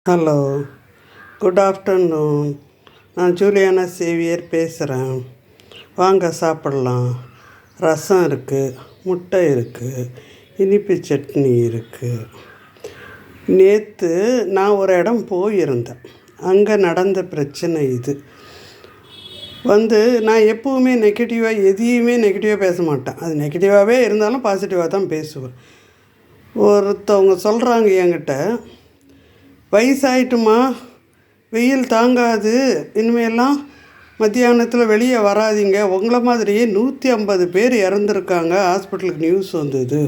Hello, good afternoon. நான் Juliana Xavier பேசுகிறேன். வாங்க சாப்பிட்லாம். ரசம் இருக்குது, முட்டை இருக்குது, இனிப்பு சட்னி இருக்குது. நேற்று நான் ஒரு இடம் போயிருந்தேன். அங்கே நடந்த பிரச்சனை இது. நான் எப்போவுமே எதையுமே நெகட்டிவாக பேச மாட்டேன். அது நெகட்டிவாகவே இருந்தாலும் பாசிட்டிவாக தான் பேசுவேன். ஒருத்தவங்க சொல்கிறாங்க என்கிட்ட, வயசாயிட்டுமா, வெயில் தாங்காது, இனிமேலாம் மத்தியானத்தில் வெளியே வராதிங்க, உங்களை மாதிரியே 150 பேர் இறந்துருக்காங்க, ஹாஸ்பிட்டலுக்கு நியூஸ் வந்தது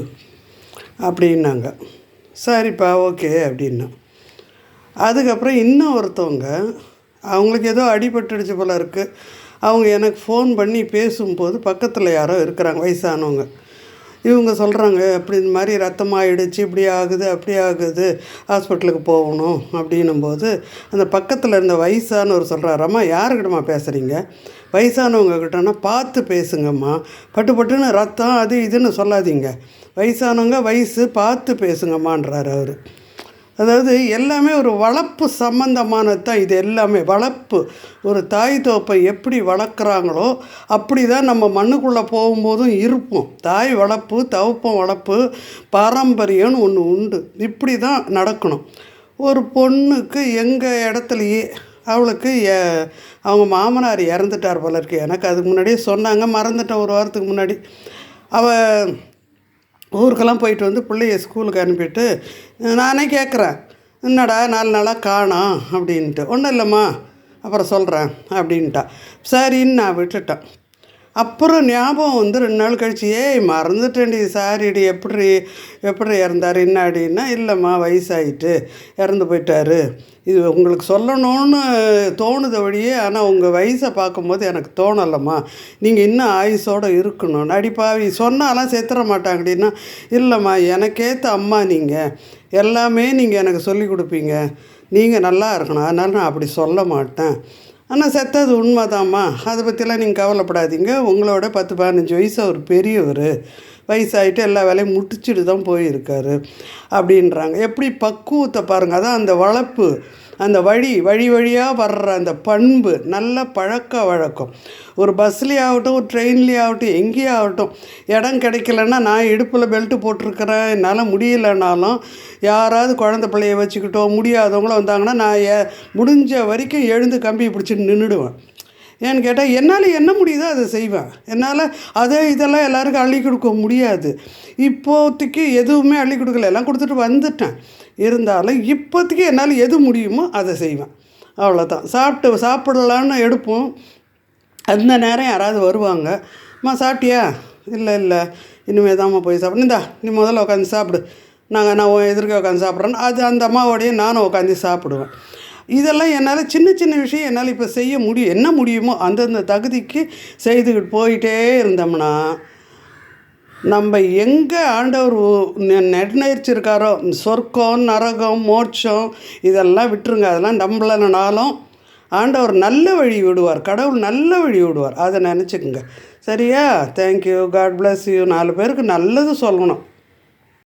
அப்படின்னாங்க. சரிப்பா, ஓகே அப்படின்னா. அதுக்கப்புறம் இன்னும் ஒருத்தவங்க, அவங்களுக்கு ஏதோ அடிபட்டுடுச்சு போல இருக்குது. அவங்க எனக்கு ஃபோன் பண்ணி பேசும்போது பக்கத்தில் யாரோ இருக்கிறாங்க, வயசானவங்க. இவங்க சொல்கிறாங்க, அப்படி இந்த மாதிரி ரத்தமாகிடுச்சு, இப்படி ஆகுது, அப்படி ஆகுது, ஹாஸ்பிட்டலுக்கு போகணும் அப்படின்னும்போது அந்த பக்கத்தில் இருந்த வயசானவர் சொல்கிறாரம்மா, யாருக்கிட்டம்மா பேசுகிறீங்க? வயசானவங்கக்கிட்டனா பார்த்து பேசுங்கம்மா, பட்டுன்னு ரத்தம் அது இதுன்னு சொல்லாதீங்க, வயசானவங்க வயசு பார்த்து பேசுங்கம்மான்றார் அவர். அதாவது எல்லாமே ஒரு வளர்ப்பு சம்பந்தமானது தான். இது எல்லாமே வளர்ப்பு. ஒரு தாய் தோப்பை எப்படி வளர்க்குறாங்களோ அப்படி தான் நம்ம மண்ணுக்குள்ளே போகும்போதும் இருப்போம். தாய் வளர்ப்பு, தவப்பம் வளர்ப்பு, பாரம்பரியம்னு ஒன்று உண்டு. இப்படி தான் நடக்கணும். ஒரு பொண்ணுக்கு எங்கள் இடத்துலையே அவளுக்கு அவங்க மாமனார் இறந்துட்டார் போல இருக்கு. எனக்கு அதுக்கு முன்னாடியே சொன்னாங்க, மறந்துட்டேன். ஒரு வாரத்துக்கு முன்னாடி அவள் ஊருக்கெல்லாம் போயிட்டு வந்து பிள்ளைய ஸ்கூலுக்கு அனுப்பிட்டு நானே கேட்குறேன், என்னடா 4 நாளாக காணோம் அப்படின்ட்டு. ஒன்றும் இல்லைம்மா, அப்புறம் சொல்கிறேன் அப்படின்ட்டா. சரின்னு நான் விட்டுட்டேன். அப்புறம் ஞாபகம் வந்து 2 நாள் கழிச்சு, மறந்துட்டேன்டி, சாரிடி, எப்படி இறந்தார் என்னாடின்னா, இல்லைம்மா வயசாகிட்டு இறந்து போயிட்டார், இது உங்களுக்கு சொல்லணும்னு தோணுத வழியே, ஆனால் உங்கள் வயசை பார்க்கும்போது எனக்கு தோணலைம்மா, நீங்கள் இன்னும் ஆயுசோடு இருக்கணும், அடிப்பாவி சொன்னாலாம் செத்துற மாட்டாங்கடின்னா, இல்லைம்மா எனக்கேற்ற அம்மா நீங்கள், எல்லாமே நீங்கள் எனக்கு சொல்லி கொடுப்பீங்க, நீங்கள் நல்லா இருக்கணும், அதனால் நான் அப்படி சொல்ல மாட்டேன், ஆனால் செத்தது உண்மைதாம்மா, அதை பற்றிலாம் நீங்கள் கவலைப்படாதீங்க, உங்களோட 10-15 வயசு அவர் பெரியவர், வயசாகிட்டு எல்லா வேலையும் முடிச்சுட்டு தான் போயிருக்காரு அப்படின்றாங்க. எப்படி பக்குவத்தை பாருங்கள். அதான் அந்த வளர்ப்பு, அந்த வழியாக வர்ற அந்த பண்பு, நல்ல பழக்க வழக்கம். ஒரு பஸ்லேயே ஆகட்டும், ஒரு ட்ரெயின்லேயே ஆகட்டும், எங்கேயே ஆகட்டும், இடம் கிடைக்கலன்னா, நான் இடுப்பில் பெல்ட்டு போட்டிருக்கிறேன், என்னால் முடியலைனாலும் யாராவது குழந்தை பிள்ளைய வச்சுக்கிட்டோ முடியாதவங்களும் வந்தாங்கன்னா, நான் முடிஞ்ச வரைக்கும் எழுந்து கம்பியை பிடிச்சிட்டு நின்றுடுவேன். ஏன்னு கேட்டால், என்னால் என்ன முடியுதோ அதை செய்வேன். என்னால் இதெல்லாம் எல்லாருக்கும் அள்ளி கொடுக்க முடியாது. இப்போதைக்கு எதுவுமே அள்ளி கொடுக்கல, எல்லாம் கொடுத்துட்டு வந்துட்டேன். இருந்தாலும் இப்போதைக்கு என்னால் எது முடியுமோ அதை செய்வேன், அவ்வளோதான். சாப்பிடலான்னு எடுப்போம். அந்த நேரம் யாராவது வருவாங்க, அம்மா சாப்பிட்டியா? இல்லை இனிமேல் தான்மா போய் சாப்பிட்ணும், நீ முதல்ல உட்காந்து சாப்பிடு, நான் எதிர்க்க உட்காந்து சாப்பிட்றேன்னு அது அந்த அம்மாவோடையே நானும் உட்காந்து சாப்பிடுவேன். இதெல்லாம் என்னால் சின்ன விஷயம் என்னால் இப்போ செய்ய முடியும். என்ன முடியுமோ அந்தந்த தகுதிக்கு செய்துக்கிட்டு போயிட்டே இருந்தோம்னா, நம்ம எங்கே ஆண்டவர் நிர்ணயிச்சிருக்காரோ, சொர்க்கம், நரகம், மோட்சம் இதெல்லாம் விட்டுருங்க, அதெல்லாம் நம்பலனாலும் ஆண்டவர் நல்ல வழி விடுவார், கடவுள் நல்ல வழி விடுவார், அதை நினச்சிக்கோங்க. சரியா? Thank you, God bless you. 4 பேருக்கு நல்லது சொல்லணும்.